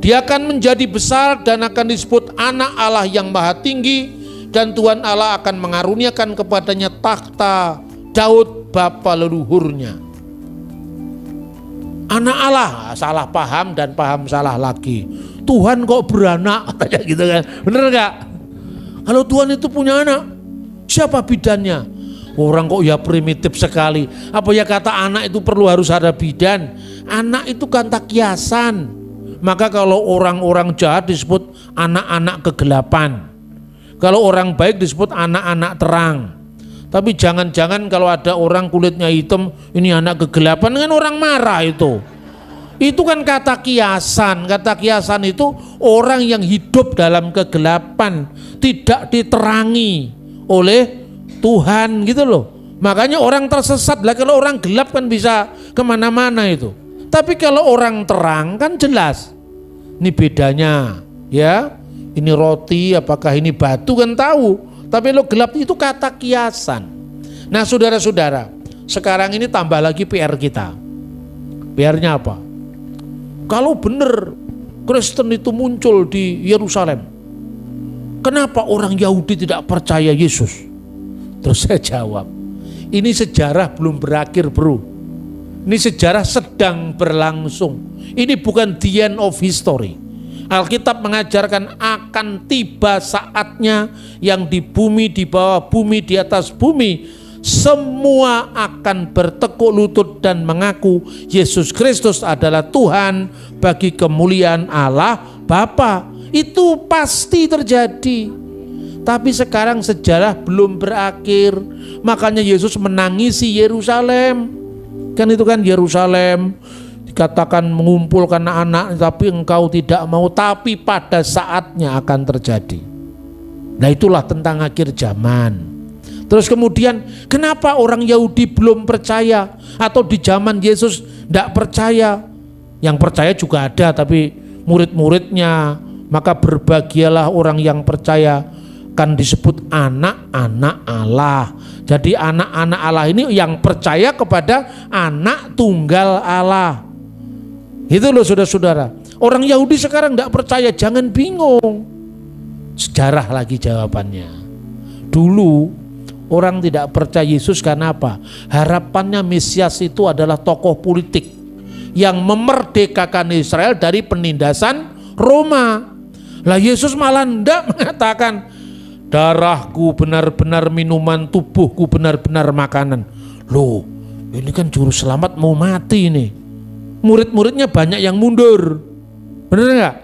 Dia akan menjadi besar dan akan disebut anak Allah yang maha tinggi, dan Tuhan Allah akan mengaruniakan kepadanya takhta Daud bapa leluhurnya. Anak Allah, salah paham dan paham salah lagi. Tuhan kok beranak, kayak gitu kan? Bener nggak? Kalau Tuhan itu punya anak, siapa bidannya? Orang kok ya primitif sekali. Apa ya kata anak itu perlu harus ada bidan? Anak itu kata kiasan. Maka kalau orang-orang jahat disebut anak-anak kegelapan. Kalau orang baik disebut anak-anak terang. Tapi jangan-jangan kalau ada orang kulitnya hitam, ini anak kegelapan, kan orang marah itu. Itu kan kata kiasan. Kata kiasan itu orang yang hidup dalam kegelapan, tidak diterangi oleh Tuhan gitu loh. Makanya orang tersesat lah. Kalau orang gelap kan bisa kemana-mana itu. Tapi kalau orang terang kan jelas. Ini bedanya ya. Ini roti apakah ini batu kan tahu. Tapi lo gelap itu kata kiasan. Nah saudara-saudara, sekarang ini tambah lagi PR kita. PR-nya apa? Kalau benar Kristen itu muncul di Yerusalem, kenapa orang Yahudi tidak percaya Yesus? Terus saya jawab, ini sejarah belum berakhir bro. Ini sejarah sedang berlangsung. Ini bukan the end of history. Alkitab mengajarkan akan tiba saatnya yang di bumi, di bawah bumi, di atas bumi, semua akan bertekuk lutut dan mengaku Yesus Kristus adalah Tuhan bagi kemuliaan Allah Bapa. Itu pasti terjadi. Tapi sekarang sejarah belum berakhir. Makanya Yesus menangisi Yerusalem. Kan itu kan Yerusalem dikatakan mengumpulkan anak-anak, tapi engkau tidak mau, tapi pada saatnya akan terjadi. Nah itulah tentang akhir zaman. Terus kemudian kenapa orang Yahudi belum percaya, atau di zaman Yesus tidak percaya? Yang percaya juga ada, tapi murid-muridnya. Maka berbahagialah orang yang percaya, kan disebut anak-anak Allah. Jadi anak-anak Allah ini yang percaya kepada anak tunggal Allah. Itu loh saudara-saudara. Orang Yahudi sekarang tidak percaya, jangan bingung. Sejarah lagi jawabannya. Dulu orang tidak percaya Yesus karena apa? Harapannya Mesias itu adalah tokoh politik yang memerdekakan Israel dari penindasan Roma. Lah Yesus malah tidak mengatakan darahku benar-benar minuman, tubuhku benar-benar makanan. Loh, ini kan juru selamat mau mati nih. Murid-muridnya banyak yang mundur. Benar enggak?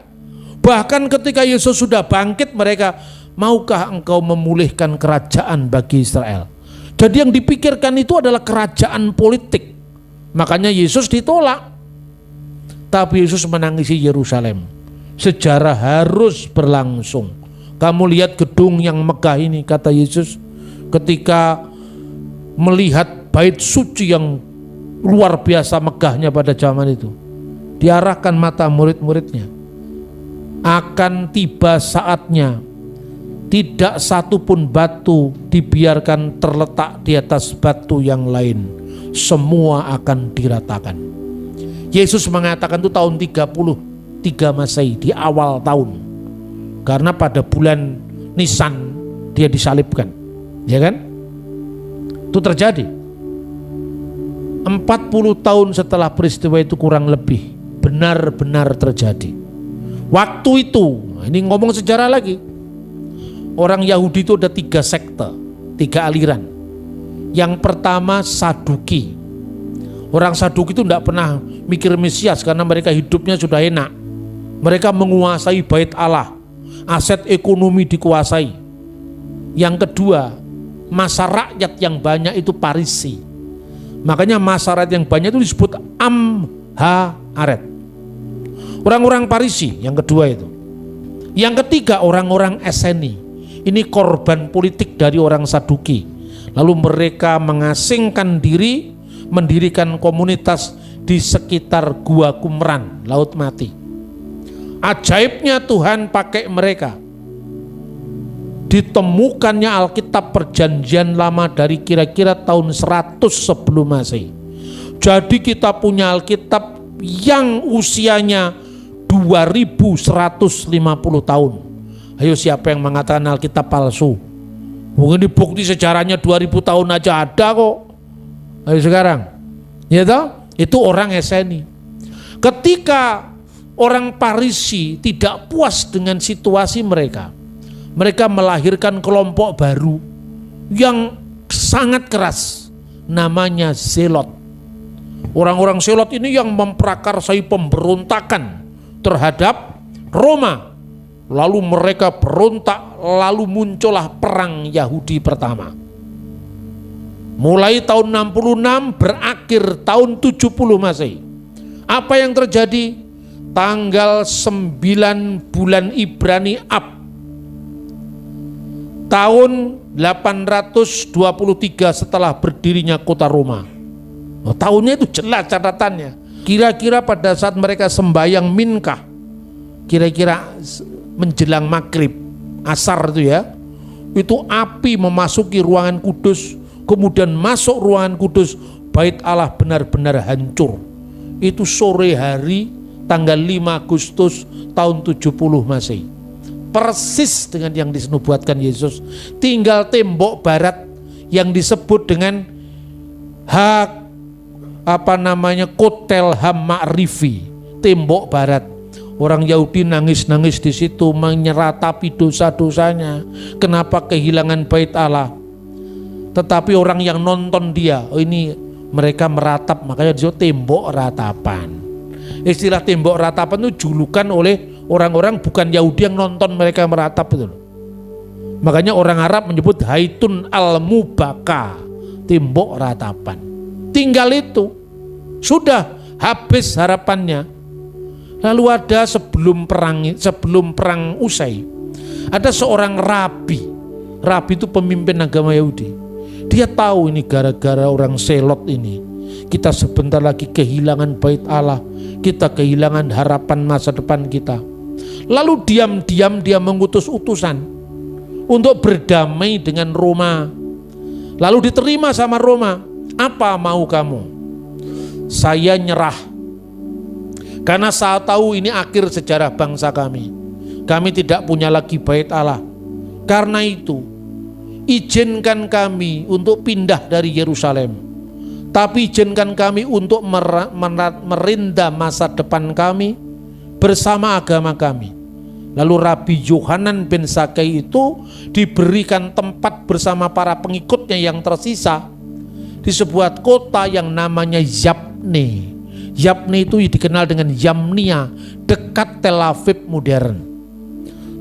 Bahkan ketika Yesus sudah bangkit, mereka, maukah engkau memulihkan kerajaan bagi Israel? Jadi yang dipikirkan itu adalah kerajaan politik. Makanya Yesus ditolak. Tapi Yesus menangisi Yerusalem. Sejarah harus berlangsung. Kamu lihat gedung yang megah ini, kata Yesus, ketika melihat bait suci yang luar biasa megahnya pada zaman itu, diarahkan mata murid-muridnya, akan tiba saatnya tidak satu pun batu dibiarkan terletak di atas batu yang lain, semua akan diratakan. Yesus mengatakan itu tahun 33 Masehi, di awal tahun, karena pada bulan Nisan dia disalibkan, ya kan? Itu terjadi 40 tahun setelah peristiwa itu kurang lebih, benar-benar terjadi. Waktu itu, ini ngomong sejarah lagi, orang Yahudi itu ada 3 sekte, 3 aliran. Yang pertama Saduki. Orang Saduki itu tidak pernah mikir Mesias karena mereka hidupnya sudah enak. Mereka menguasai bait Allah, aset ekonomi dikuasai. Yang kedua, masa rakyat yang banyak itu Parisi. Makanya masa rakyat yang banyak itu disebut Amharet. Orang-orang Parisi yang kedua itu. Yang ketiga orang-orang Eseni. Ini korban politik dari orang Saduki. Lalu mereka mengasingkan diri, mendirikan komunitas di sekitar Gua Qumran, Laut Mati. Ajaibnya Tuhan pakai mereka. Ditemukannya Alkitab Perjanjian Lama dari kira-kira tahun 100 sebelum Masehi. Jadi kita punya Alkitab yang usianya 2000 2150 tahun. Ayo, siapa yang mengatakan Alkitab palsu? Mungkin dibukti sejarahnya 2000 tahun aja ada kok. Ayo sekarang, ya toh? Itu orang Eseni. Ketika orang Parisi tidak puas dengan situasi mereka, mereka melahirkan kelompok baru yang sangat keras, namanya Zelot. Orang-orang Zelot ini yang memprakarsai pemberontakan terhadap Roma. Lalu mereka berontak, lalu muncullah perang Yahudi pertama. Mulai tahun 66 berakhir tahun 70 Masehi. Apa yang terjadi? Tanggal 9 bulan Ibrani Ab, tahun 823 setelah berdirinya kota Roma. Tahunnya itu jelas catatannya. Kira-kira pada saat mereka sembahyang Minkah, kira-kira menjelang maghrib, asar itu ya, itu api memasuki ruangan kudus, kemudian masuk ruangan kudus, bait Allah benar-benar hancur. Itu sore hari tanggal 5 Agustus tahun 70 Masehi. Persis dengan yang dinubuatkan Yesus. Tinggal tembok barat yang disebut dengan Kotel Ham-Ma'rifi, tembok barat. Orang Yahudi nangis-nangis di situ menyeratapi dosa-dosanya. Kenapa kehilangan bait Allah? Tetapi orang yang nonton dia, ini mereka meratap, makanya disebut tembok ratapan. Istilah tembok ratapan itu julukan oleh orang-orang bukan Yahudi yang nonton mereka meratap itu. Makanya orang Arab menyebut Haitun al-Mubaka, tembok ratapan. Tinggal itu, sudah habis harapannya. Lalu ada sebelum perang usai, ada seorang rabi. Rabi itu pemimpin agama Yahudi. Dia tahu ini gara-gara orang Zelot ini, kita sebentar lagi kehilangan bait Allah, kita kehilangan harapan masa depan kita. Lalu diam-diam dia mengutus utusan untuk berdamai dengan Roma. Lalu diterima sama Roma. Apa mau kamu? Saya nyerah. Karena saya tahu ini akhir sejarah bangsa kami. Kami tidak punya lagi bait Allah. Karena itu, izinkan kami untuk pindah dari Yerusalem. Tapi izinkan kami untuk merinda masa depan kami bersama agama kami. Lalu Rabi Yohanan bin Zakkai itu diberikan tempat bersama para pengikutnya yang tersisa di sebuah kota yang namanya Yapne. Yapne itu dikenal dengan Yamnia, dekat Tel Aviv modern.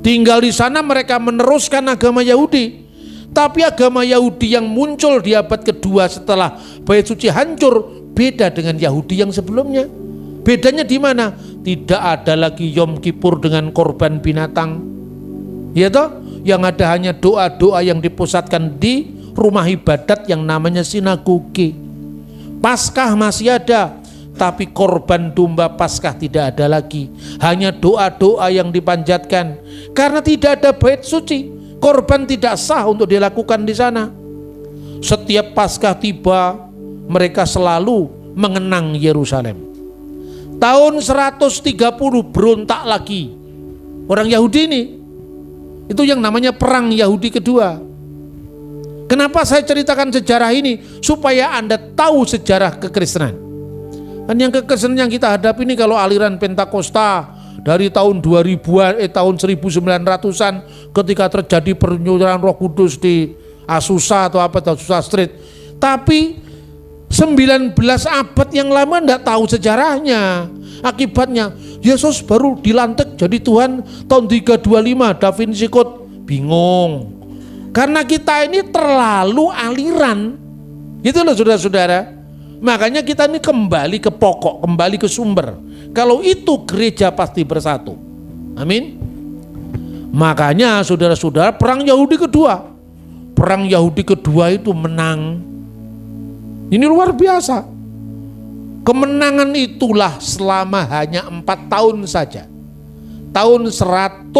Tinggal di sana mereka meneruskan agama Yahudi. Tapi agama Yahudi yang muncul di abad kedua setelah bait suci hancur beda dengan Yahudi yang sebelumnya. Bedanya di mana? Tidak ada lagi Yom Kippur dengan korban binatang. Ya toh? Yang ada hanya doa-doa yang dipusatkan di rumah ibadat yang namanya sinagoge. Paskah masih ada, tapi korban domba Paskah tidak ada lagi. Hanya doa-doa yang dipanjatkan. Karena tidak ada bait suci, korban tidak sah untuk dilakukan di sana. Setiap Paskah tiba, mereka selalu mengenang Yerusalem. Tahun 130 berontak lagi orang Yahudi ini. Itu yang namanya perang Yahudi kedua. Kenapa saya ceritakan sejarah ini? Supaya Anda tahu sejarah kekristenan. Dan yang kekristenan yang kita hadapi ini kalau aliran Pentakosta dari tahun 2000-an, tahun 1900-an ketika terjadi penyuluran Roh Kudus di Azusa atau apa, Azusa Street. Tapi 19 abad yang lama enggak tahu sejarahnya. Akibatnya Yesus baru dilantik jadi Tuhan tahun 325. Da Vinci Code bingung. Karena kita ini terlalu aliran. Gitu loh saudara-saudara. Makanya kita ini kembali ke pokok, kembali ke sumber. Kalau itu gereja pasti bersatu. Amin. Makanya saudara-saudara, perang Yahudi kedua. Perang Yahudi kedua itu menang. Ini luar biasa. Kemenangan itulah selama hanya 4 tahun saja. Tahun 135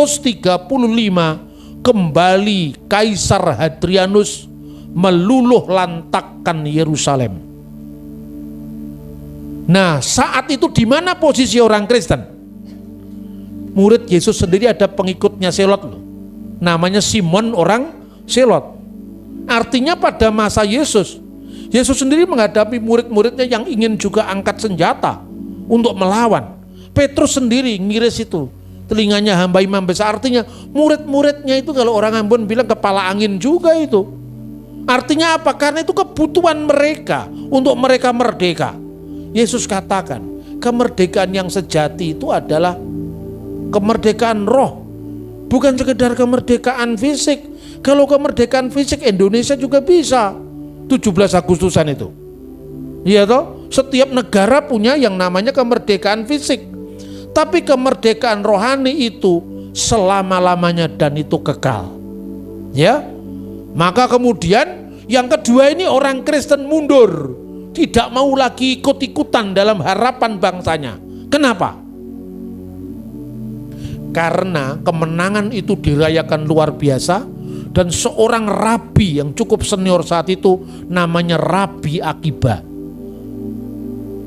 kembali Kaisar Hadrianus meluluh lantakkan Yerusalem. Nah, saat itu di mana posisi orang Kristen? murid Yesus sendiri ada pengikutnya Selot loh. Namanya Simon orang Selot. Artinya pada masa Yesus sendiri menghadapi murid-muridnya yang ingin juga angkat senjata untuk melawan. Petrus sendiri ngiris itu, telinganya hamba imam besar. Artinya murid-muridnya itu kalau orang Ambon bilang kepala angin juga itu. Artinya apa? Karena itu kebutuhan mereka untuk mereka merdeka. Yesus katakan kemerdekaan yang sejati itu adalah kemerdekaan roh, bukan sekedar kemerdekaan fisik. Kalau kemerdekaan fisik Indonesia juga bisa 17 Agustusan itu. Iya toh? Setiap negara punya yang namanya kemerdekaan fisik. Tapi kemerdekaan rohani itu selama-lamanya dan itu kekal. Ya. Maka kemudian yang kedua ini orang Kristen mundur. Tidak mau lagi ikut-ikutan dalam harapan bangsanya. Kenapa? Karena kemenangan itu dirayakan luar biasa dan seorang rabi yang cukup senior saat itu namanya Rabi Akiba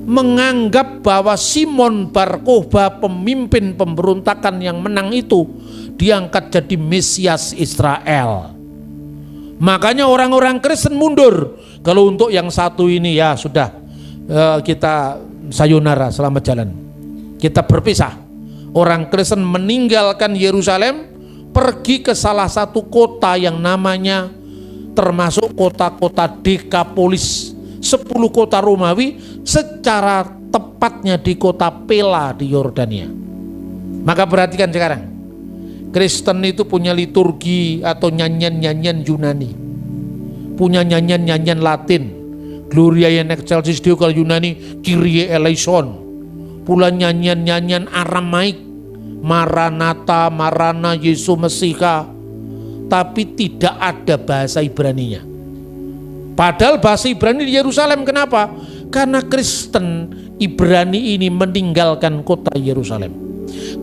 menganggap bahwa Simon Bar Kokhba pemimpin pemberontakan yang menang itu diangkat jadi Mesias Israel. Makanya orang-orang Kristen mundur. Kalau untuk yang satu ini ya sudah, kita sayonara, selamat jalan. Kita berpisah. Orang Kristen meninggalkan Yerusalem, pergi ke salah satu kota yang namanya termasuk kota-kota Dekapolis, 10 kota Romawi, secara tepatnya di kota Pela di Yordania. Maka perhatikan sekarang, Kristen itu punya liturgi atau nyanyian-nyanyian Yunani, punya nyanyian-nyanyian Latin, Gloria in excelsis Deo, kalau Yunani Kyrie eleison, pula nyanyian-nyanyian Aramaik, Maranatha, Marana, Yesus Mesiha, tapi tidak ada bahasa Ibraninya. Padahal bahasa Ibrani di Yerusalem. Kenapa? Karena Kristen Ibrani ini meninggalkan kota Yerusalem.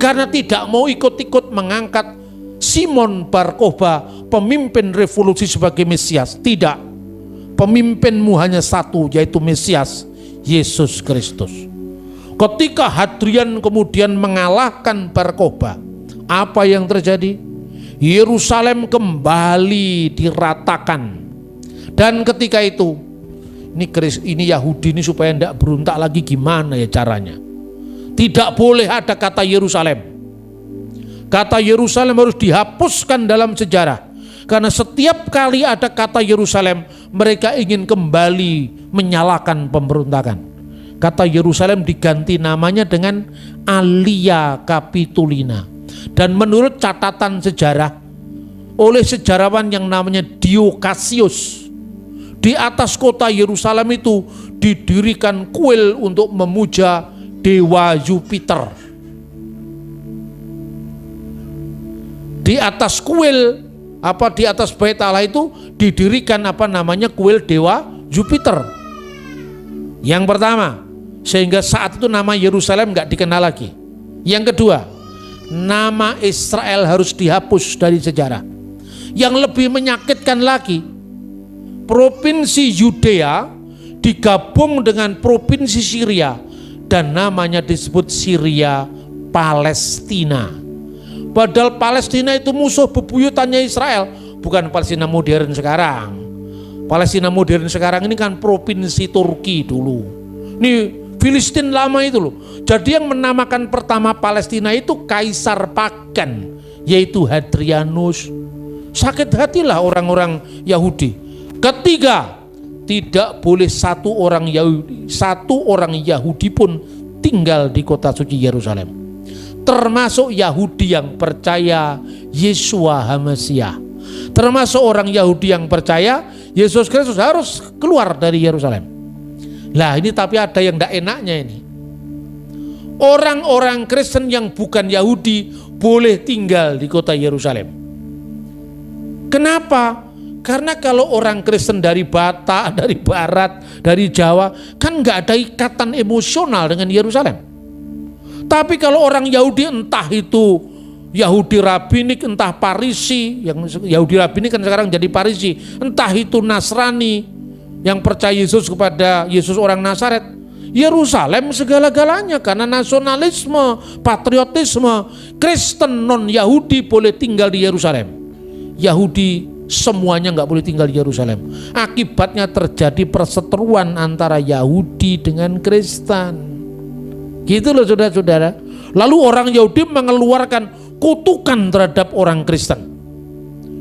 Karena tidak mau ikut-ikut mengangkat Simon Bar Kokhba pemimpin revolusi sebagai Mesias. Tidak. Pemimpinmu hanya satu, yaitu Mesias, Yesus Kristus. Ketika Hadrian kemudian mengalahkan Bar Kokhba, apa yang terjadi? Yerusalem kembali diratakan. Dan ketika itu, ini Yahudi ini supaya tidak berontak lagi, gimana ya caranya? Tidak boleh ada kata Yerusalem. Kata Yerusalem harus dihapuskan dalam sejarah. Karena setiap kali ada kata Yerusalem, mereka ingin kembali menyalakan pemberontakan. Kata Yerusalem diganti namanya dengan Alia Capitolina. Dan menurut catatan sejarah oleh sejarawan yang namanya Diocasius, di atas kota Yerusalem itu didirikan kuil untuk memuja dewa Jupiter. Di atas kuil, di atas bait Allah itu didirikan kuil dewa Jupiter. Yang pertama, sehingga saat itu nama Yerusalem nggak dikenal lagi. Yang kedua, nama Israel harus dihapus dari sejarah. Yang lebih menyakitkan lagi, provinsi Yudea digabung dengan provinsi Syria dan namanya disebut Syria Palestina. Padahal Palestina itu musuh bebuyutannya Israel, bukan Palestina modern sekarang. Palestina modern sekarang ini kan provinsi Turki dulu. Ini Filistin lama itu loh. Jadi yang menamakan pertama Palestina itu Kaisar Pagan, yaitu Hadrianus. Sakit hatilah orang-orang Yahudi. Ketiga, tidak boleh satu orang Yahudi pun tinggal di kota suci Yerusalem, termasuk Yahudi yang percaya Yeshua HaMasiah, termasuk orang Yahudi yang percaya Yesus Kristus harus keluar dari Yerusalem. Lah ini tapi ada yang tidak enaknya ini. Orang-orang Kristen yang bukan Yahudi boleh tinggal di kota Yerusalem. Kenapa? Karena kalau orang Kristen dari Batak, dari Barat, dari Jawa, kan nggak ada ikatan emosional dengan Yerusalem. Tapi kalau orang Yahudi, entah itu Yahudi Rabinik, entah Parisi, yang Yahudi Rabinik kan sekarang jadi Parisi, entah itu Nasrani yang percaya Yesus kepada Yesus orang Nazaret, Yerusalem segala-galanya, karena nasionalisme, patriotisme. Kristen non-Yahudi boleh tinggal di Yerusalem. Yahudi semuanya nggak boleh tinggal di Yerusalem. Akibatnya terjadi perseteruan antara Yahudi dengan Kristen. Gitu loh saudara-saudara. Lalu orang Yahudi mengeluarkan kutukan terhadap orang Kristen.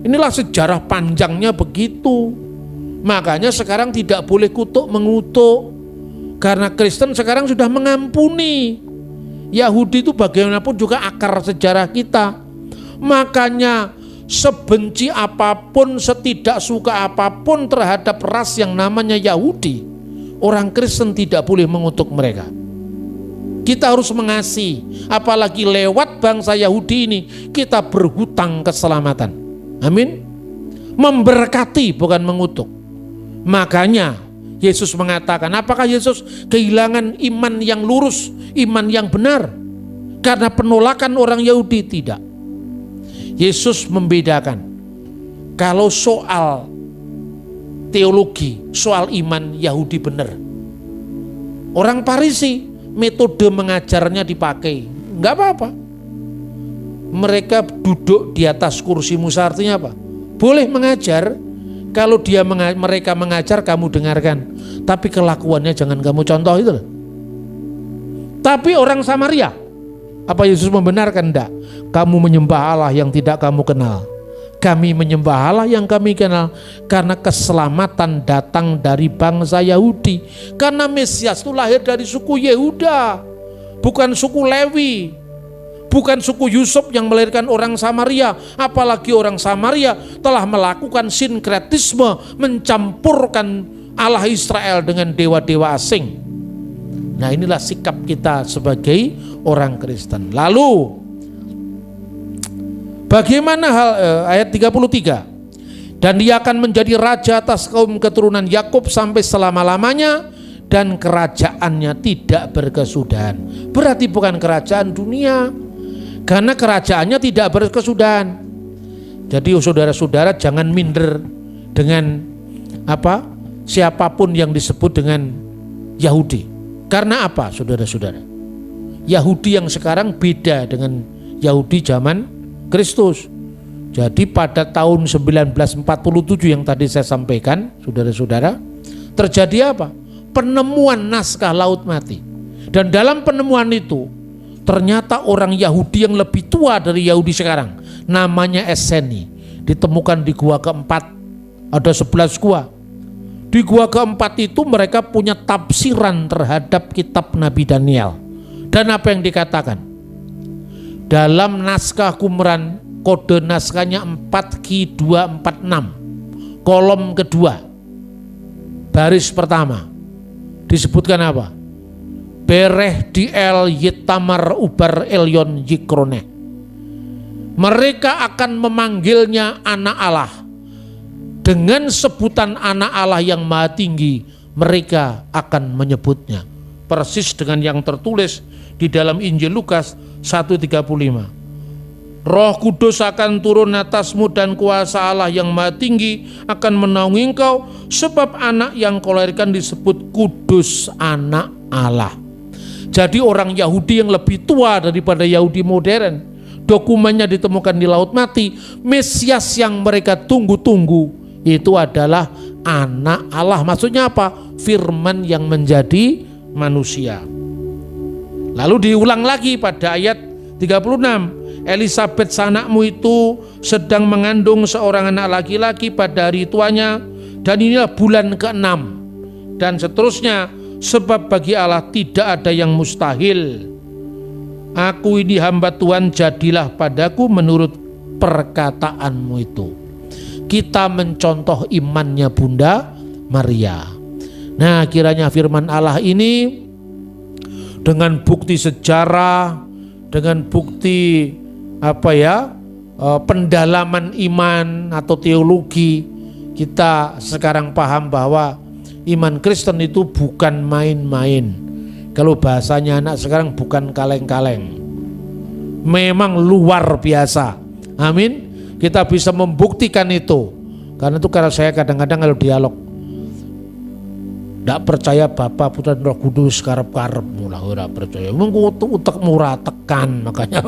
Inilah sejarah panjangnya begitu. Makanya sekarang tidak boleh kutuk mengutuk. Karena Kristen sekarang sudah mengampuni. Yahudi itu bagaimanapun juga akar sejarah kita. Makanya sebenci apapun, setidak suka apapun terhadap ras yang namanya Yahudi, orang Kristen tidak boleh mengutuk mereka. Kita harus mengasihi, apalagi lewat bangsa Yahudi ini kita berhutang keselamatan. Amin. Memberkati bukan mengutuk. Makanya Yesus mengatakan, apakah Yesus kehilangan iman yang lurus, iman yang benar karena penolakan orang Yahudi? Tidak. Yesus membedakan. Kalau soal teologi, soal iman, Yahudi benar. Orang Farisi, metode mengajarnya dipakai, nggak apa-apa. Mereka duduk di atas kursi Musa, artinya apa? Boleh mengajar. Kalau mereka mengajar, kamu dengarkan. Tapi kelakuannya jangan kamu contoh itu. Tapi orang Samaria, apa Yesus membenarkan? Enggak. Kamu menyembah Allah yang tidak kamu kenal. Kami menyembah Allah yang kami kenal. Karena keselamatan datang dari bangsa Yahudi. Karena Mesias itu lahir dari suku Yehuda, bukan suku Lewi. Bukan suku Yusuf yang melahirkan orang Samaria. Apalagi orang Samaria telah melakukan sinkretisme, mencampurkan Allah Israel dengan dewa-dewa asing. Nah, inilah sikap kita sebagai orang Kristen. Lalu bagaimana hal ayat 33? Dan dia akan menjadi raja atas kaum keturunan Yakub sampai selama-lamanya, dan kerajaannya tidak berkesudahan. Berarti bukan kerajaan dunia, karena kerajaannya tidak berkesudahan. Jadi saudara-saudara jangan minder dengan siapapun yang disebut dengan Yahudi. Karena apa saudara-saudara? Yahudi yang sekarang beda dengan Yahudi zaman Kristus. Jadi pada tahun 1947 yang tadi saya sampaikan, saudara-saudara, terjadi apa? Penemuan naskah Laut Mati. Dan dalam penemuan itu ternyata orang Yahudi yang lebih tua dari Yahudi sekarang, namanya Esseni, ditemukan di gua keempat. Ada 11 gua. Di gua keempat itu mereka punya tafsiran terhadap kitab Nabi Daniel. Dan apa yang dikatakan? Dalam naskah Qumran, kode naskahnya 4Q246, kolom kedua, baris pertama, disebutkan apa? Bereh diel yitamar ubar elyon yikrone. Mereka akan memanggilnya anak Allah. Dengan sebutan anak Allah yang maha tinggi, mereka akan menyebutnya. Persis dengan yang tertulis di dalam Injil Lukas 1:35. Roh Kudus akan turun atasmu dan kuasa Allah yang maha tinggi akan menaungi engkau, sebab anak yang kau lahirkan disebut kudus, anak Allah. Jadi orang Yahudi yang lebih tua daripada Yahudi modern, dokumennya ditemukan di Laut Mati. Mesias yang mereka tunggu-tunggu itu adalah anak Allah. Maksudnya apa? Firman yang menjadi manusia. Lalu diulang lagi pada ayat 36. Elisabet sanakmu itu sedang mengandung seorang anak laki-laki pada hari tuanya, dan inilah bulan ke-6, dan seterusnya. Sebab bagi Allah tidak ada yang mustahil. Aku ini hamba Tuhan, jadilah padaku menurut perkataanmu itu. Kita mencontoh imannya Bunda Maria. Nah, kiranya firman Allah ini dengan bukti sejarah, dengan bukti pendalaman iman atau teologi, kita sekarang paham bahwa iman Kristen itu bukan main-main. Kalau bahasanya anak sekarang, bukan kaleng-kaleng. Memang luar biasa. Amin. Kita bisa membuktikan itu. Karena itu, karena saya kadang-kadang kalau dialog, Ndak percaya Bapa, Putra dan Roh Kudus karep-karepmu lah ora percaya. Mengko utek murah tekan makanya